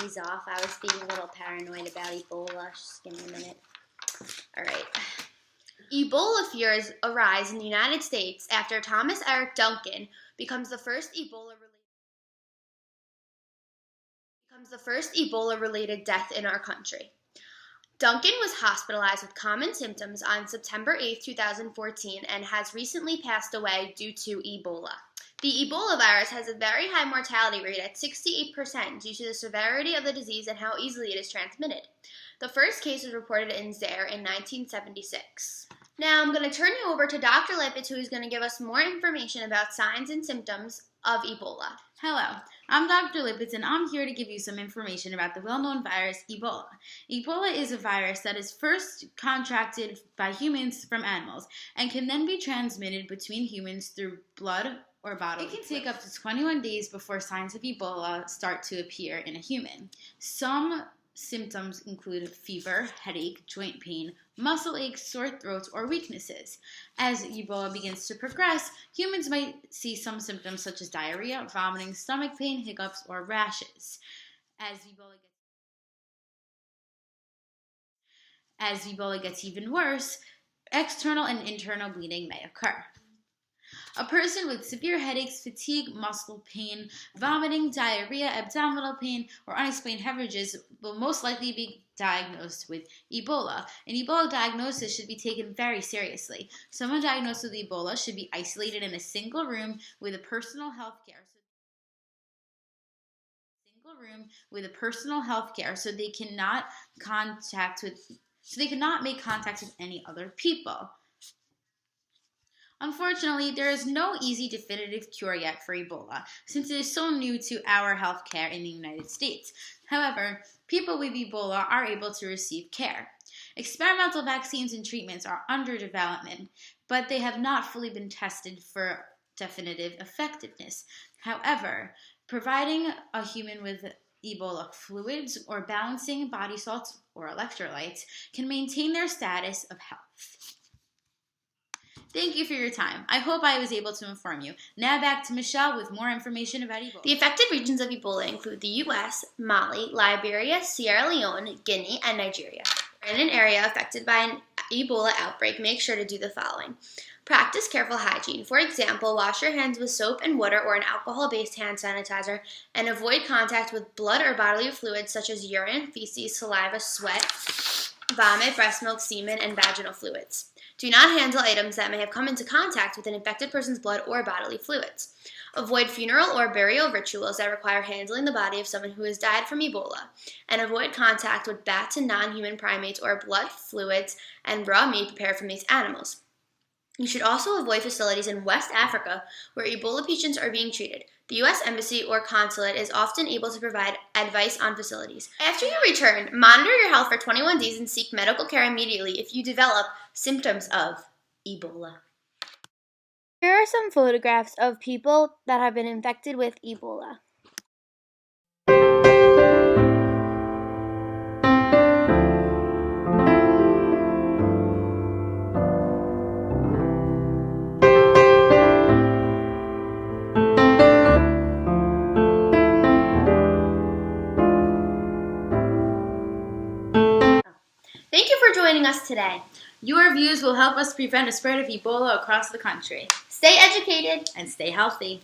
ease off. I was being a little paranoid about Ebola. Just give me a minute. All right. Ebola fears arise in the United States after Thomas Eric Duncan becomes the first Ebola-related death in our country. Duncan was hospitalized with common symptoms on September 8, 2014, and has recently passed away due to Ebola. The Ebola virus has a very high mortality rate at 68% due to the severity of the disease and how easily it is transmitted. The first case was reported in Zaire in 1976. Now I'm going to turn you over to Dr. Lipitz, who is going to give us more information about signs and symptoms of Ebola. Hello, I'm Dr. Lipitz, and I'm here to give you some information about the well-known virus Ebola. Ebola is a virus that is first contracted by humans from animals and can then be transmitted between humans through blood or bodily fluids. It can take up to 21 days before signs of Ebola start to appear in a human. Some symptoms include fever, headache, joint pain, muscle aches, sore throats, or weaknesses. As Ebola begins to progress, humans might see some symptoms such as diarrhea, vomiting, stomach pain, hiccups, or rashes. As Ebola gets even worse, external and internal bleeding may occur. A person with severe headaches, fatigue, muscle pain, vomiting, diarrhea, abdominal pain, or unexplained hemorrhages will most likely be diagnosed with Ebola. An Ebola diagnosis should be taken very seriously. Someone diagnosed with Ebola should be isolated in a single room with a personal health care. So they cannot make contact with any other people. Unfortunately, there is no easy definitive cure yet for Ebola, since it is so new to our healthcare in the United States. However, people with Ebola are able to receive care. Experimental vaccines and treatments are under development, but they have not fully been tested for definitive effectiveness. However, providing a human with Ebola fluids or balancing body salts or electrolytes can maintain their status of health. Thank you for your time. I hope I was able to inform you. Now back to Michelle with more information about Ebola. The affected regions of Ebola include the U.S., Mali, Liberia, Sierra Leone, Guinea, and Nigeria. In an area affected by an Ebola outbreak, make sure to do the following. Practice careful hygiene. For example, wash your hands with soap and water or an alcohol-based hand sanitizer, and avoid contact with blood or bodily fluids such as urine, feces, saliva, sweat, vomit, breast milk, semen, and vaginal fluids. Do not handle items that may have come into contact with an infected person's blood or bodily fluids. Avoid funeral or burial rituals that require handling the body of someone who has died from Ebola, and avoid contact with bats and non-human primates or blood, fluids, and raw meat prepared from these animals. You should also avoid facilities in West Africa where Ebola patients are being treated. The U.S. Embassy or consulate is often able to provide advice on facilities. After you return, monitor your health for 21 days and seek medical care immediately if you develop symptoms of Ebola. Here are some photographs of people that have been infected with Ebola. Thank you for joining us today. Your views will help us prevent a spread of Ebola across the country. Stay educated and stay healthy.